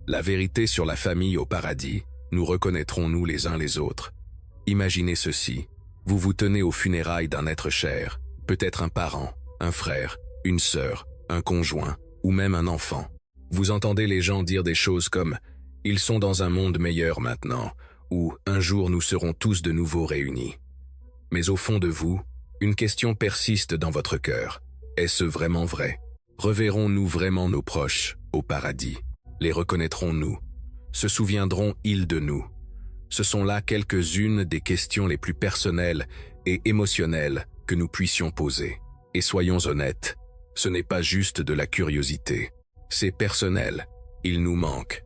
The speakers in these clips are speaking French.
La vérité sur la famille au paradis, nous reconnaîtrons-nous les uns les autres? Imaginez ceci, vous vous tenez aux funérailles d'un être cher, peut-être un parent, un frère, une sœur, un conjoint, ou même un enfant. Vous entendez les gens dire des choses comme « Ils sont dans un monde meilleur maintenant » ou « Un jour nous serons tous de nouveau réunis ». Mais au fond de vous, une question persiste dans votre cœur. Est-ce vraiment vrai? Reverrons-nous vraiment nos proches au paradis? Les reconnaîtrons-nous? Se souviendront-ils de nous? Ce sont là quelques-unes des questions les plus personnelles et émotionnelles que nous puissions poser. Et soyons honnêtes, ce n'est pas juste de la curiosité. C'est personnel, ils nous manquent.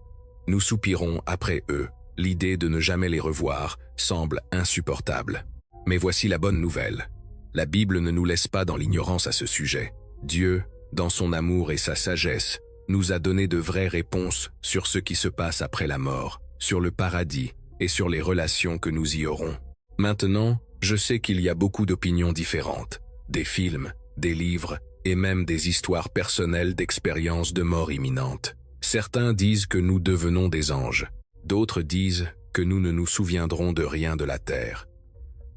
Nous soupirons après eux, l'idée de ne jamais les revoir semble insupportable. Mais voici la bonne nouvelle. La Bible ne nous laisse pas dans l'ignorance à ce sujet. Dieu, dans son amour et sa sagesse, nous a donné de vraies réponses sur ce qui se passe après la mort, sur le paradis et sur les relations que nous y aurons. Maintenant, je sais qu'il y a beaucoup d'opinions différentes, des films, des livres et même des histoires personnelles d'expériences de mort imminente. Certains disent que nous devenons des anges, d'autres disent que nous ne nous souviendrons de rien de la terre.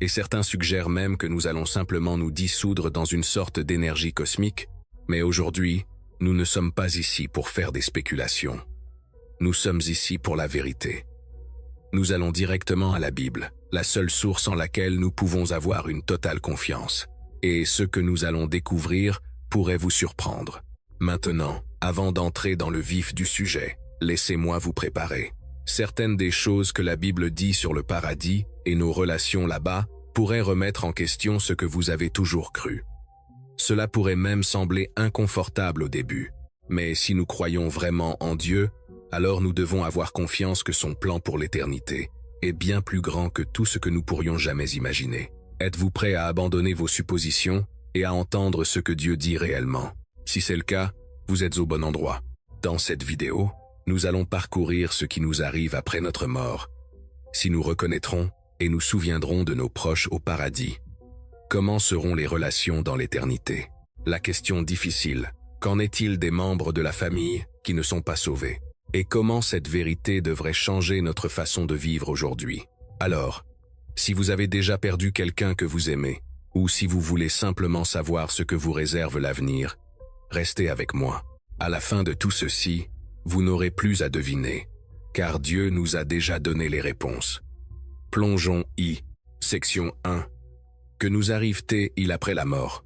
Et certains suggèrent même que nous allons simplement nous dissoudre dans une sorte d'énergie cosmique, mais aujourd'hui, nous ne sommes pas ici pour faire des spéculations. Nous sommes ici pour la vérité. Nous allons directement à la Bible, la seule source en laquelle nous pouvons avoir une totale confiance. Et ce que nous allons découvrir pourrait vous surprendre. Maintenant, avant d'entrer dans le vif du sujet, laissez-moi vous préparer. Certaines des choses que la Bible dit sur le paradis et nos relations là-bas pourraient remettre en question ce que vous avez toujours cru. Cela pourrait même sembler inconfortable au début, mais si nous croyons vraiment en Dieu, alors nous devons avoir confiance que son plan pour l'éternité est bien plus grand que tout ce que nous pourrions jamais imaginer. Êtes-vous prêt à abandonner vos suppositions et à entendre ce que Dieu dit réellement? Si c'est le cas, vous êtes au bon endroit. Dans cette vidéo, nous allons parcourir ce qui nous arrive après notre mort, si nous reconnaîtrons et nous souviendrons de nos proches au paradis. Comment seront les relations dans l'éternité? La question difficile, qu'en est-il des membres de la famille qui ne sont pas sauvés? Et comment cette vérité devrait changer notre façon de vivre aujourd'hui? Alors, si vous avez déjà perdu quelqu'un que vous aimez, ou si vous voulez simplement savoir ce que vous réserve l'avenir, restez avec moi. À la fin de tout ceci, vous n'aurez plus à deviner, car Dieu nous a déjà donné les réponses. Plongeons section 1. Que nous arrive-t-il après la mort?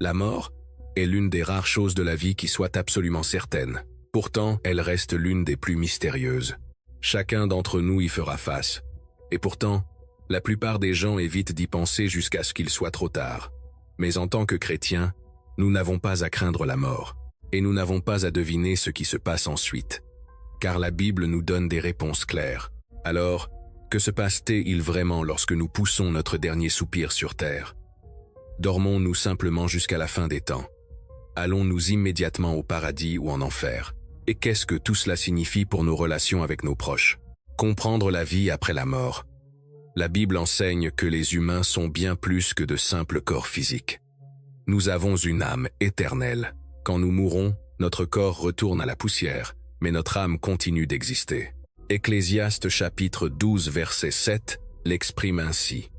La mort est l'une des rares choses de la vie qui soit absolument certaine. Pourtant, elle reste l'une des plus mystérieuses. Chacun d'entre nous y fera face. Et pourtant, la plupart des gens évitent d'y penser jusqu'à ce qu'il soit trop tard. Mais en tant que chrétiens, nous n'avons pas à craindre la mort. Et nous n'avons pas à deviner ce qui se passe ensuite. Car la Bible nous donne des réponses claires. Alors, que se passe-t-il vraiment lorsque nous poussons notre dernier soupir sur terre? Dormons-nous simplement jusqu'à la fin des temps? Allons-nous immédiatement au paradis ou en enfer? Et qu'est-ce que tout cela signifie pour nos relations avec nos proches? Comprendre la vie après la mort. La Bible enseigne que les humains sont bien plus que de simples corps physiques. Nous avons une âme éternelle. Quand nous mourons, notre corps retourne à la poussière, mais notre âme continue d'exister. Ecclésiaste chapitre 12 verset 7 l'exprime ainsi.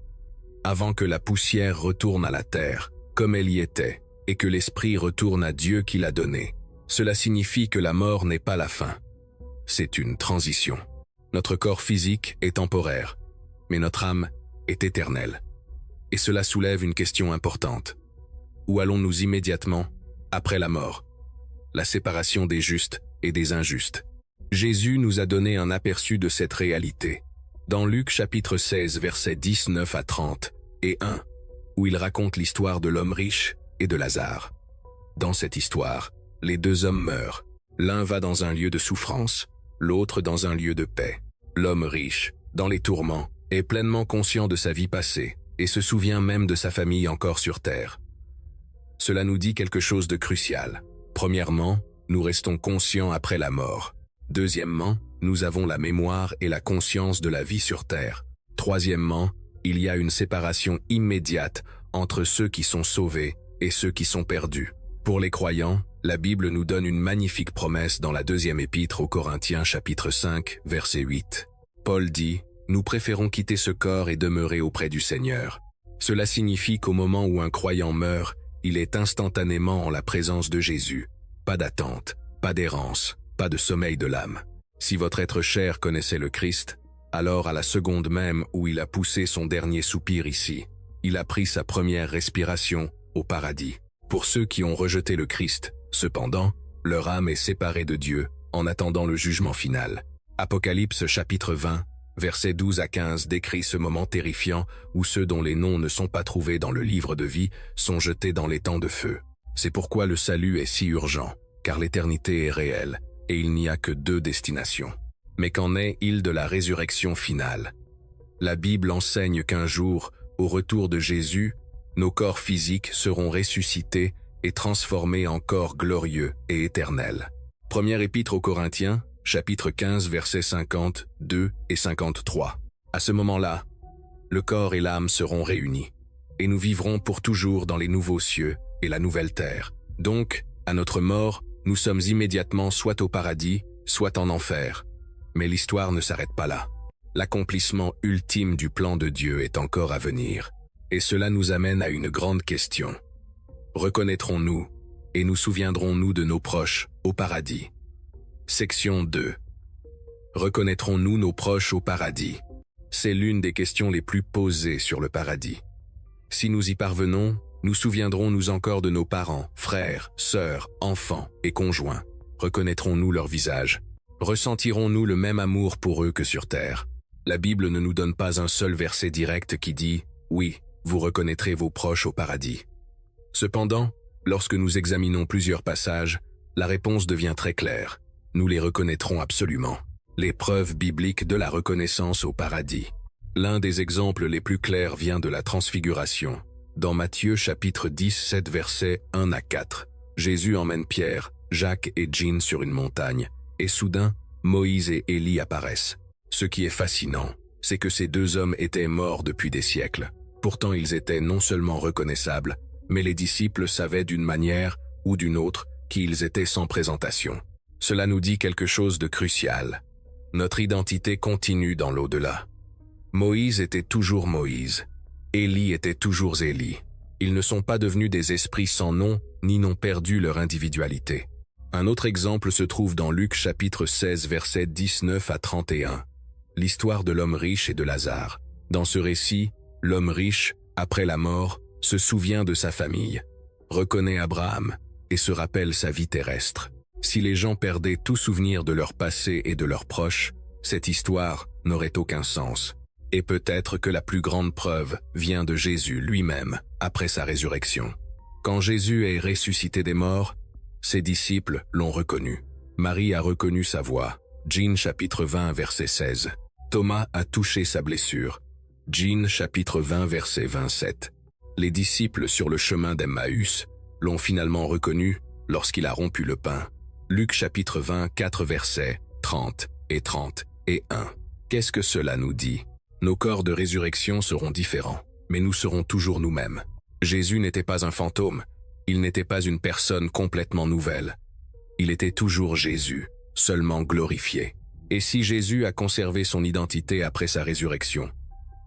Avant que la poussière retourne à la terre, comme elle y était, et que l'esprit retourne à Dieu qui l'a donné. Cela signifie que la mort n'est pas la fin. C'est une transition. Notre corps physique est temporaire, mais notre âme est éternelle. Et cela soulève une question importante. Où allons-nous immédiatement après la mort? La séparation des justes et des injustes. Jésus nous a donné un aperçu de cette réalité. Dans Luc chapitre 16 versets 19 à 30 et 1, où il raconte l'histoire de l'homme riche et de Lazare. Dans cette histoire, les deux hommes meurent. L'un va dans un lieu de souffrance, l'autre dans un lieu de paix. L'homme riche, dans les tourments, est pleinement conscient de sa vie passée et se souvient même de sa famille encore sur terre. Cela nous dit quelque chose de crucial. Premièrement, nous restons conscients après la mort. Deuxièmement, nous avons la mémoire et la conscience de la vie sur terre. Troisièmement, il y a une séparation immédiate entre ceux qui sont sauvés et ceux qui sont perdus. Pour les croyants, La Bible nous donne une magnifique promesse dans la deuxième épître aux Corinthiens chapitre 5, verset 8. Paul dit « Nous préférons quitter ce corps et demeurer auprès du Seigneur. » Cela signifie qu'au moment où un croyant meurt, il est instantanément en la présence de Jésus. Pas d'attente, pas d'errance, pas de sommeil de l'âme. Si votre être cher connaissait le Christ, alors à la seconde même où il a poussé son dernier soupir ici, il a pris sa première respiration au paradis. Pour ceux qui ont rejeté le Christ, cependant, leur âme est séparée de Dieu en attendant le jugement final. Apocalypse chapitre 20, versets 12 à 15 décrit ce moment terrifiant où ceux dont les noms ne sont pas trouvés dans le livre de vie sont jetés dans l'étang de feu. C'est pourquoi le salut est si urgent, car l'éternité est réelle et il n'y a que deux destinations. Mais qu'en est-il de la résurrection finale? La Bible enseigne qu'un jour, au retour de Jésus, nos corps physiques seront ressuscités et transformés en corps glorieux et éternels. Première épître aux Corinthiens, chapitre 15, versets 52 et 53. À ce moment-là, le corps et l'âme seront réunis, et nous vivrons pour toujours dans les nouveaux cieux et la nouvelle terre. Donc, à notre mort, nous sommes immédiatement soit au paradis, soit en enfer. Mais l'histoire ne s'arrête pas là. L'accomplissement ultime du plan de Dieu est encore à venir. Et cela nous amène à une grande question. Reconnaîtrons-nous et nous souviendrons-nous de nos proches au paradis? Section 2. Reconnaîtrons-nous nos proches au paradis? C'est l'une des questions les plus posées sur le paradis. Si nous y parvenons, nous souviendrons-nous encore de nos parents, frères, sœurs, enfants et conjoints? Reconnaîtrons-nous leur visage? Ressentirons-nous le même amour pour eux que sur terre? La Bible ne nous donne pas un seul verset direct qui dit « Oui, vous reconnaîtrez vos proches au paradis ». Cependant, lorsque nous examinons plusieurs passages, la réponse devient très claire. Nous les reconnaîtrons absolument. Les preuves bibliques de la reconnaissance au paradis. L'un des exemples les plus clairs vient de la transfiguration. Dans Matthieu chapitre 17 versets 1 à 4, Jésus emmène Pierre, Jacques et Jean sur une montagne, et soudain, Moïse et Élie apparaissent. Ce qui est fascinant, c'est que ces deux hommes étaient morts depuis des siècles. Pourtant ils étaient non seulement reconnaissables, mais les disciples savaient d'une manière ou d'une autre qui ils étaient sans présentation. Cela nous dit quelque chose de crucial. Notre identité continue dans l'au-delà. Moïse était toujours Moïse. Élie était toujours Élie. Ils ne sont pas devenus des esprits sans nom, ni n'ont perdu leur individualité. Un autre exemple se trouve dans Luc chapitre 16 versets 19 à 31. L'histoire de l'homme riche et de Lazare. Dans ce récit, l'homme riche, après la mort, se souvient de sa famille, reconnaît Abraham et se rappelle sa vie terrestre. Si les gens perdaient tout souvenir de leur passé et de leurs proches, cette histoire n'aurait aucun sens. Et peut-être que la plus grande preuve vient de Jésus lui-même après sa résurrection. Quand Jésus est ressuscité des morts, ses disciples l'ont reconnu. Marie a reconnu sa voix. Jean chapitre 20 verset 16. Thomas a touché sa blessure. Jean chapitre 20 verset 27. Les disciples sur le chemin d'Emmaüs l'ont finalement reconnu lorsqu'il a rompu le pain. Luc chapitre 24 versets 30 et 31. Qu'est-ce que cela nous dit? Nos corps de résurrection seront différents, mais nous serons toujours nous-mêmes. Jésus n'était pas un fantôme, il n'était pas une personne complètement nouvelle. Il était toujours Jésus, seulement glorifié. Et si Jésus a conservé son identité après sa résurrection,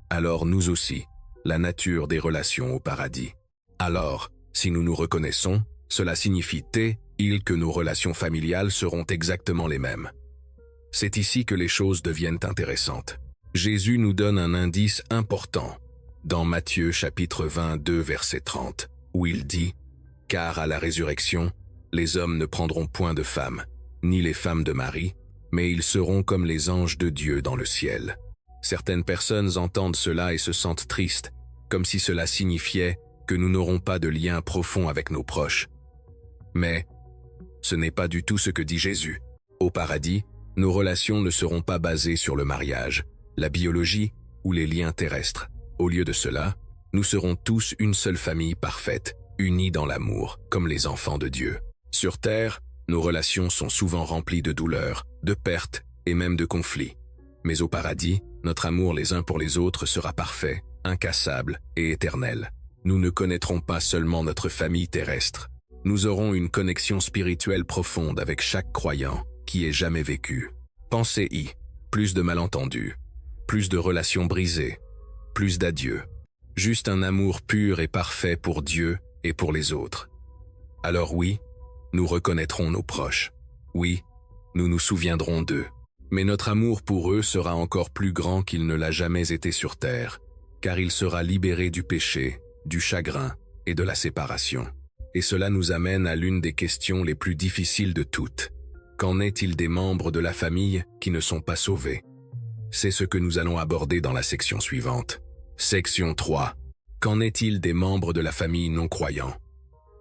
alors nous aussi, la nature des relations au paradis. Alors, si nous nous reconnaissons, cela signifie-t-il que nos relations familiales seront exactement les mêmes? C'est ici que les choses deviennent intéressantes. Jésus nous donne un indice important dans Matthieu chapitre 22 verset 30, où il dit « Car à la résurrection, les hommes ne prendront point de femme, ni les femmes de Marie, mais ils seront comme les anges de Dieu dans le ciel. » Certaines personnes entendent cela et se sentent tristes, comme si cela signifiait que nous n'aurons pas de lien profond avec nos proches. Mais ce n'est pas du tout ce que dit Jésus. Au paradis, nos relations ne seront pas basées sur le mariage, la biologie ou les liens terrestres. Au lieu de cela, nous serons tous une seule famille parfaite, unis dans l'amour, comme les enfants de Dieu. Sur terre, nos relations sont souvent remplies de douleurs, de pertes et même de conflits. Mais au paradis, notre amour les uns pour les autres sera parfait, incassable et éternel. Nous ne connaîtrons pas seulement notre famille terrestre, Nous aurons une connexion spirituelle profonde avec chaque croyant qui ait jamais vécu. Pensez-y, plus de malentendus, plus de relations brisées, plus d'adieux. Juste un amour pur et parfait pour Dieu et pour les autres. Alors oui, nous reconnaîtrons nos proches. Oui, nous nous souviendrons d'eux. Mais notre amour pour eux sera encore plus grand qu'il ne l'a jamais été sur terre, car il sera libéré du péché, du chagrin et de la séparation. Et cela nous amène à l'une des questions les plus difficiles de toutes. Qu'en est-il des membres de la famille qui ne sont pas sauvés? C'est ce que nous allons aborder dans la section suivante. Section 3. Qu'en est-il des membres de la famille non-croyants?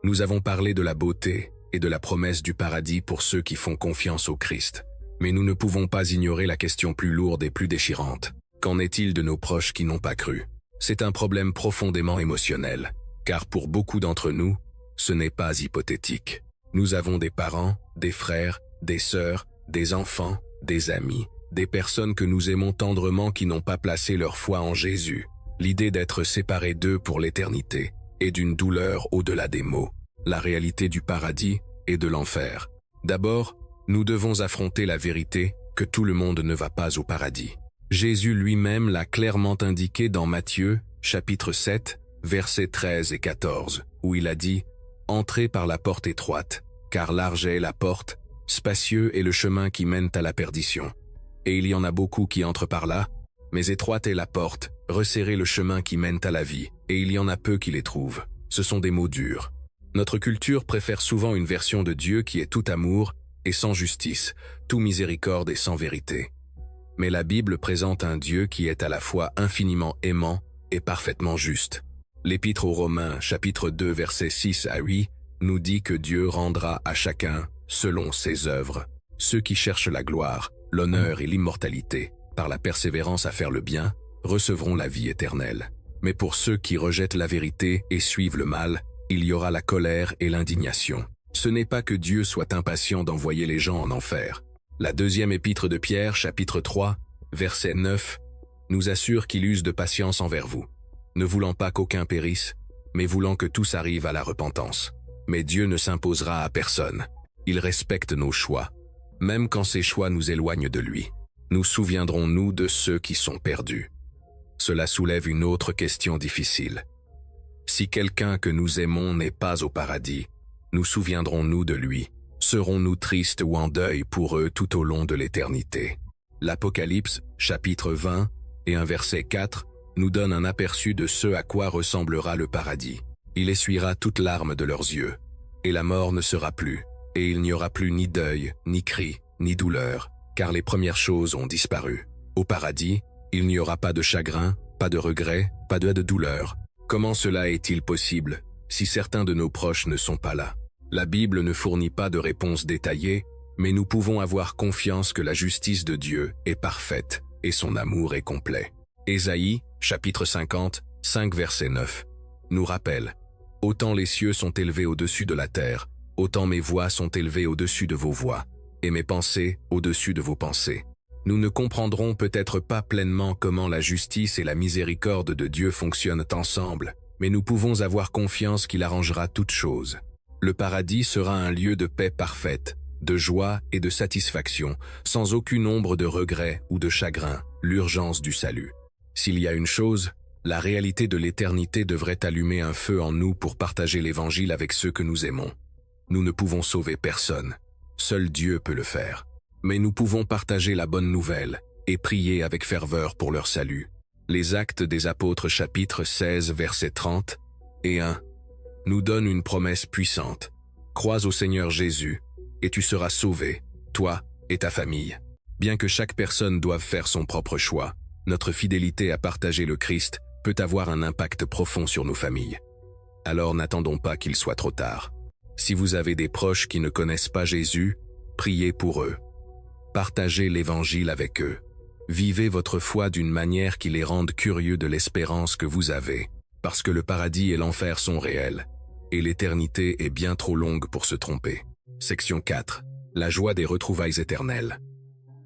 Nous avons parlé de la beauté et de la promesse du paradis pour ceux qui font confiance au Christ. Mais nous ne pouvons pas ignorer la question plus lourde et plus déchirante. Qu'en est-il de nos proches qui n'ont pas cru? C'est un problème profondément émotionnel, car pour beaucoup d'entre nous, ce n'est pas hypothétique. Nous avons des parents, des frères, des sœurs, des enfants, des amis, des personnes que nous aimons tendrement qui n'ont pas placé leur foi en Jésus. L'idée d'être séparés d'eux pour l'éternité est d'une douleur au-delà des mots. La réalité du paradis et de l'enfer. D'abord, nous devons affronter la vérité que tout le monde ne va pas au paradis. Jésus lui-même l'a clairement indiqué dans Matthieu, chapitre 7, versets 13 et 14, où il a dit « Entrez par la porte étroite, car large est la porte, spacieux est le chemin qui mène à la perdition. Et il y en a beaucoup qui entrent par là, mais étroite est la porte, resserrez le chemin qui mène à la vie, et il y en a peu qui les trouvent. » Ce sont des mots durs. Notre culture préfère souvent une version de Dieu qui est tout amour et sans justice, tout miséricorde et sans vérité. Mais la Bible présente un Dieu qui est à la fois infiniment aimant et parfaitement juste. L'Épître aux Romains, chapitre 2, versets 6 à 8, nous dit que Dieu rendra à chacun selon ses œuvres. Ceux qui cherchent la gloire, l'honneur et l'immortalité, par la persévérance à faire le bien, recevront la vie éternelle. Mais pour ceux qui rejettent la vérité et suivent le mal, il y aura la colère et l'indignation. Ce n'est pas que Dieu soit impatient d'envoyer les gens en enfer. La deuxième épître de Pierre, chapitre 3, verset 9, nous assure qu'il use de patience envers vous, ne voulant pas qu'aucun périsse, mais voulant que tous arrivent à la repentance. Mais Dieu ne s'imposera à personne. Il respecte nos choix, même quand ces choix nous éloignent de lui. Nous souviendrons-nous de ceux qui sont perdus? Cela soulève une autre question difficile. Si quelqu'un que nous aimons n'est pas au paradis, nous souviendrons-nous de lui? Serons-nous tristes ou en deuil pour eux tout au long de l'éternité? L'Apocalypse, chapitre 20, et un verset 4, nous donne un aperçu de ce à quoi ressemblera le paradis. Il essuiera toute larme de leurs yeux, et la mort ne sera plus, et il n'y aura plus ni deuil, ni cri, ni douleur, car les premières choses ont disparu. Au paradis, il n'y aura pas de chagrin, pas de regret, pas de douleur. Comment cela est-il possible si certains de nos proches ne sont pas là? La Bible ne fournit pas de réponse détaillée, mais nous pouvons avoir confiance que la justice de Dieu est parfaite et son amour est complet. Ésaïe, chapitre 50, 5 verset 9, nous rappelle « Autant les cieux sont élevés au-dessus de la terre, autant mes voix sont élevées au-dessus de vos voix, et mes pensées au-dessus de vos pensées. » Nous ne comprendrons peut-être pas pleinement comment la justice et la miséricorde de Dieu fonctionnent ensemble, mais nous pouvons avoir confiance qu'il arrangera toutes choses. Le paradis sera un lieu de paix parfaite, de joie et de satisfaction, sans aucune ombre de regret ou de chagrin, l'urgence du salut. S'il y a une chose, la réalité de l'éternité devrait allumer un feu en nous pour partager l'évangile avec ceux que nous aimons. Nous ne pouvons sauver personne. Seul Dieu peut le faire. Mais nous pouvons partager la bonne nouvelle et prier avec ferveur pour leur salut. Les Actes des Apôtres chapitre 16 verset 30 et 1 nous donnent une promesse puissante. Crois au Seigneur Jésus et tu seras sauvé, toi et ta famille. Bien que chaque personne doive faire son propre choix, notre fidélité à partager le Christ peut avoir un impact profond sur nos familles. Alors n'attendons pas qu'il soit trop tard. Si vous avez des proches qui ne connaissent pas Jésus, priez pour eux. Partagez l'évangile avec eux. Vivez votre foi d'une manière qui les rende curieux de l'espérance que vous avez, parce que le paradis et l'enfer sont réels, et l'éternité est bien trop longue pour se tromper. Section 4. La joie des retrouvailles éternelles.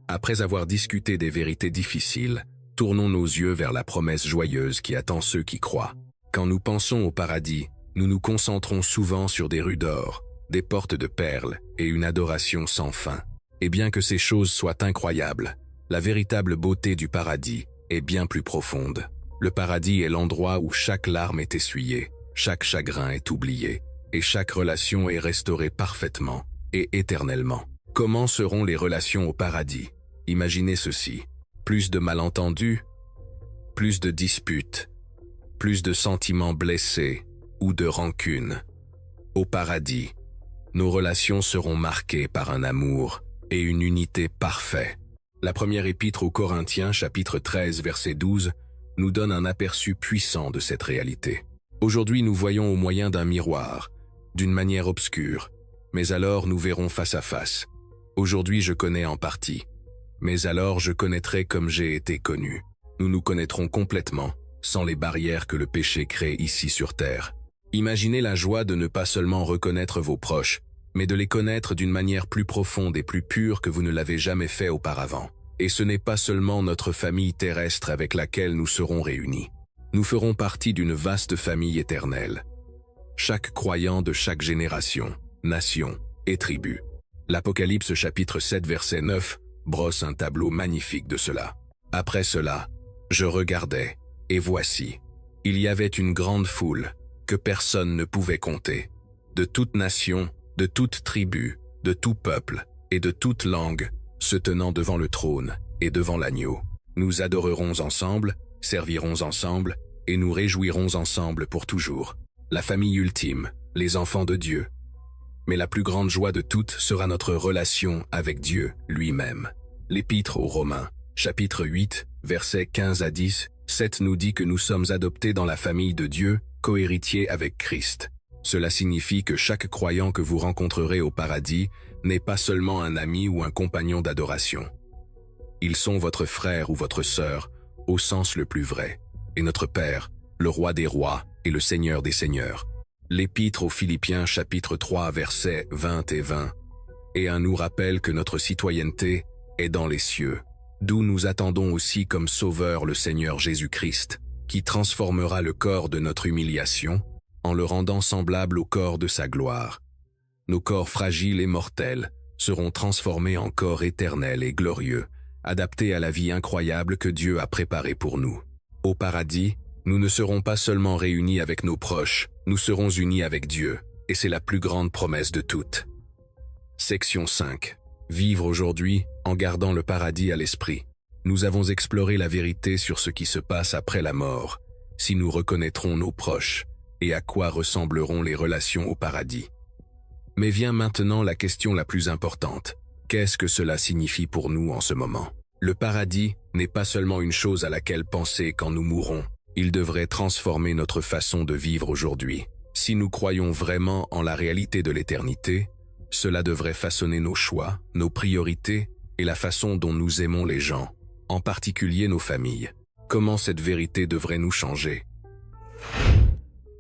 Après avoir discuté des vérités difficiles, tournons nos yeux vers la promesse joyeuse qui attend ceux qui croient. Quand nous pensons au paradis, nous nous concentrons souvent sur des rues d'or, des portes de perles et une adoration sans fin. Et bien que ces choses soient incroyables, la véritable beauté du paradis est bien plus profonde. Le paradis est l'endroit où chaque larme est essuyée, chaque chagrin est oublié, et chaque relation est restaurée parfaitement et éternellement. Comment seront les relations au paradis? Imaginez ceci. Plus de malentendus, plus de disputes, plus de sentiments blessés ou de rancune. Au paradis, nos relations seront marquées par un amour et une unité parfaits. La première épître aux Corinthiens, chapitre 13, verset 12, nous donne un aperçu puissant de cette réalité. Aujourd'hui, nous voyons au moyen d'un miroir, d'une manière obscure, mais alors nous verrons face à face. Aujourd'hui, je connais en partie, mais alors je connaîtrai comme j'ai été connu. Nous nous connaîtrons complètement, sans les barrières que le péché crée ici sur terre. Imaginez la joie de ne pas seulement reconnaître vos proches, mais de les connaître d'une manière plus profonde et plus pure que vous ne l'avez jamais fait auparavant. Et ce n'est pas seulement notre famille terrestre avec laquelle nous serons réunis. Nous ferons partie d'une vaste famille éternelle. Chaque croyant de chaque génération, nation et tribu. L'Apocalypse chapitre 7 verset 9 brosse un tableau magnifique de cela. Après cela, je regardais, et voici, il y avait une grande foule que personne ne pouvait compter, de toute nation, de toute tribu, de tout peuple et de toute langue, se tenant devant le trône et devant l'agneau. Nous adorerons ensemble, servirons ensemble et nous réjouirons ensemble pour toujours. La famille ultime, les enfants de Dieu. Mais la plus grande joie de toutes sera notre relation avec Dieu lui-même. L'Épître aux Romains, chapitre 8, versets 15 à 10, 7 nous dit que nous sommes adoptés dans la famille de Dieu, cohéritiers avec Christ. Cela signifie que chaque croyant que vous rencontrerez au paradis n'est pas seulement un ami ou un compagnon d'adoration. Ils sont votre frère ou votre sœur, au sens le plus vrai, et notre Père, le Roi des rois et le Seigneur des seigneurs. L'Épître aux Philippiens chapitre 3 versets 20 et 20, et un nous rappelle que notre citoyenneté est dans les cieux, d'où nous attendons aussi comme Sauveur le Seigneur Jésus-Christ, qui transformera le corps de notre humiliation en le rendant semblable au corps de sa gloire. Nos corps fragiles et mortels seront transformés en corps éternels et glorieux, adaptés à la vie incroyable que Dieu a préparée pour nous. Au paradis, nous ne serons pas seulement réunis avec nos proches, nous serons unis avec Dieu, et c'est la plus grande promesse de toutes. Section 5. Vivre aujourd'hui en gardant le paradis à l'esprit. Nous avons exploré la vérité sur ce qui se passe après la mort, si nous reconnaîtrons nos proches, et à quoi ressembleront les relations au paradis. Mais vient maintenant la question la plus importante. Qu'est-ce que cela signifie pour nous en ce moment? Le paradis n'est pas seulement une chose à laquelle penser quand nous mourrons. Il devrait transformer notre façon de vivre aujourd'hui. Si nous croyons vraiment en la réalité de l'éternité, cela devrait façonner nos choix, nos priorités et la façon dont nous aimons les gens, en particulier nos familles. Comment cette vérité devrait nous changer?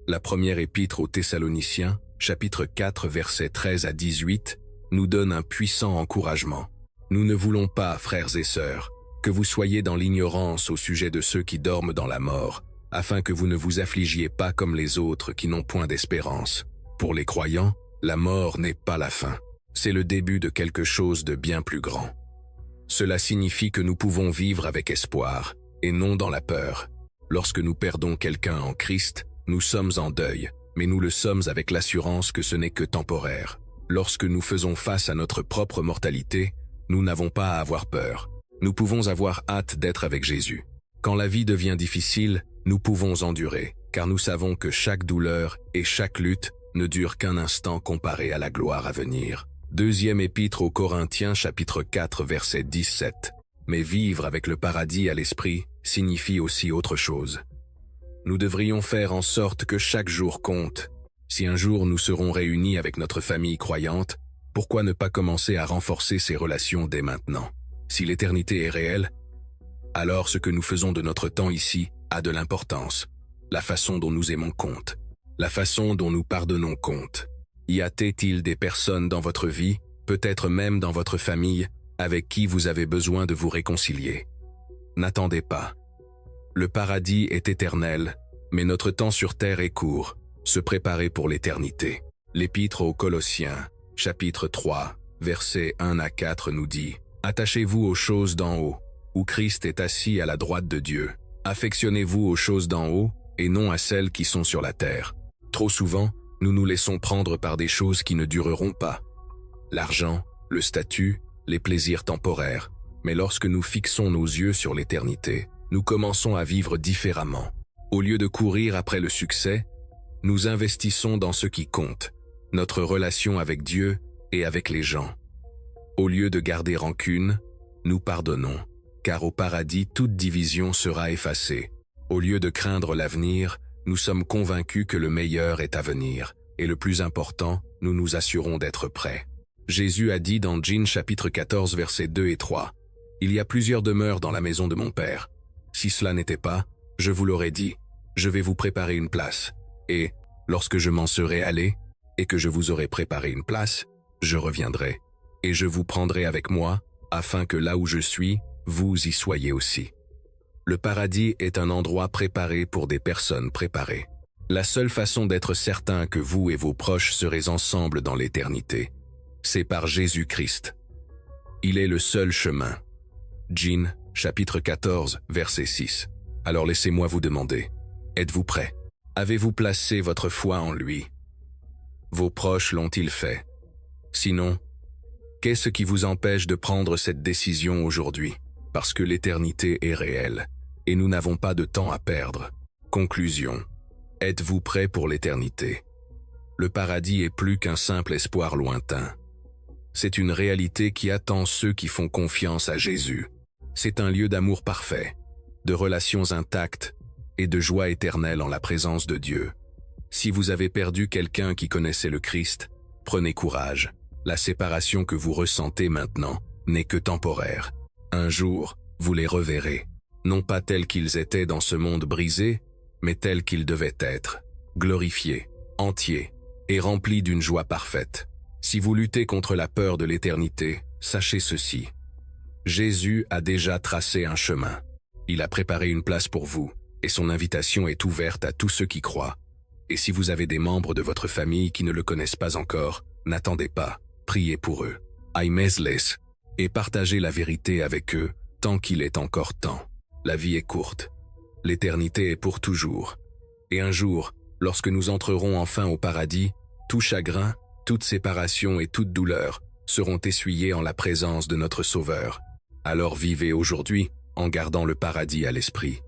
La première épître aux Thessaloniciens, chapitre 4, versets 13 à 18, nous donne un puissant encouragement. Nous ne voulons pas, frères et sœurs, que vous soyez dans l'ignorance au sujet de ceux qui dorment dans la mort, afin que vous ne vous affligiez pas comme les autres qui n'ont point d'espérance. Pour les croyants, la mort n'est pas la fin. C'est le début de quelque chose de bien plus grand. Cela signifie que nous pouvons vivre avec espoir, et non dans la peur. Lorsque nous perdons quelqu'un en Christ, nous sommes en deuil, mais nous le sommes avec l'assurance que ce n'est que temporaire. Lorsque nous faisons face à notre propre mortalité, nous n'avons pas à avoir peur. Nous pouvons avoir hâte d'être avec Jésus. Quand la vie devient difficile, nous pouvons endurer, car nous savons que chaque douleur et chaque lutte ne durent qu'un instant comparé à la gloire à venir. Deuxième épître aux Corinthiens, chapitre 4, verset 17. Mais vivre avec le paradis à l'esprit signifie aussi autre chose. Nous devrions faire en sorte que chaque jour compte. Si un jour nous serons réunis avec notre famille croyante, pourquoi ne pas commencer à renforcer ces relations dès maintenant? Si l'éternité est réelle, alors ce que nous faisons de notre temps ici a de l'importance. La façon dont nous aimons compte. La façon dont nous pardonnons compte. Y a-t-il des personnes dans votre vie, peut-être même dans votre famille, avec qui vous avez besoin de vous réconcilier? N'attendez pas. Le paradis est éternel, mais notre temps sur terre est court. Se préparer pour l'éternité. L'Épître aux Colossiens, chapitre 3, versets 1 à 4 nous dit « Attachez-vous aux choses d'en haut, où Christ est assis à la droite de Dieu. Affectionnez-vous aux choses d'en haut, et non à celles qui sont sur la terre. Trop souvent, nous nous laissons prendre par des choses qui ne dureront pas. L'argent, le statut, les plaisirs temporaires. Mais lorsque nous fixons nos yeux sur l'éternité, nous commençons à vivre différemment. Au lieu de courir après le succès, nous investissons dans ce qui compte, notre relation avec Dieu et avec les gens. Au lieu de garder rancune, nous pardonnons, car au paradis toute division sera effacée. Au lieu de craindre l'avenir, nous sommes convaincus que le meilleur est à venir, et le plus important, nous nous assurons d'être prêts. Jésus a dit dans Jean chapitre 14 versets 2 et 3, « Il y a plusieurs demeures dans la maison de mon Père. Si cela n'était pas, je vous l'aurais dit, je vais vous préparer une place. Et, lorsque je m'en serai allé, et que je vous aurai préparé une place, je reviendrai, et je vous prendrai avec moi, afin que là où je suis, vous y soyez aussi. » Le paradis est un endroit préparé pour des personnes préparées. La seule façon d'être certain que vous et vos proches serez ensemble dans l'éternité, c'est par Jésus-Christ. Il est le seul chemin. Jean, chapitre 14, verset 6. Alors laissez-moi vous demander, êtes-vous prêts? Avez-vous placé votre foi en lui? Vos proches l'ont-ils fait? Sinon, qu'est-ce qui vous empêche de prendre cette décision aujourd'hui? Parce que l'éternité est réelle, et nous n'avons pas de temps à perdre. Conclusion. Êtes-vous prêts pour l'éternité? Le paradis est plus qu'un simple espoir lointain. C'est une réalité qui attend ceux qui font confiance à Jésus. C'est un lieu d'amour parfait, de relations intactes et de joie éternelle en la présence de Dieu. Si vous avez perdu quelqu'un qui connaissait le Christ, prenez courage. La séparation que vous ressentez maintenant n'est que temporaire. Un jour, vous les reverrez, non pas tels qu'ils étaient dans ce monde brisé, mais tels qu'ils devaient être, glorifiés, entiers et remplis d'une joie parfaite. Si vous luttez contre la peur de l'éternité, sachez ceci. Jésus a déjà tracé un chemin. Il a préparé une place pour vous, et son invitation est ouverte à tous ceux qui croient. Et si vous avez des membres de votre famille qui ne le connaissent pas encore, n'attendez pas, priez pour eux. Aimez-les, et partagez la vérité avec eux tant qu'il est encore temps. La vie est courte. L'éternité est pour toujours. Et un jour, lorsque nous entrerons enfin au paradis, tout chagrin, toute séparation et toute douleur seront essuyés en la présence de notre Sauveur. Alors vivez aujourd'hui en gardant le paradis à l'esprit.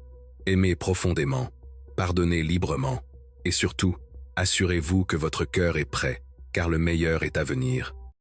Aimez profondément, pardonnez librement, et surtout, assurez-vous que votre cœur est prêt, car le meilleur est à venir.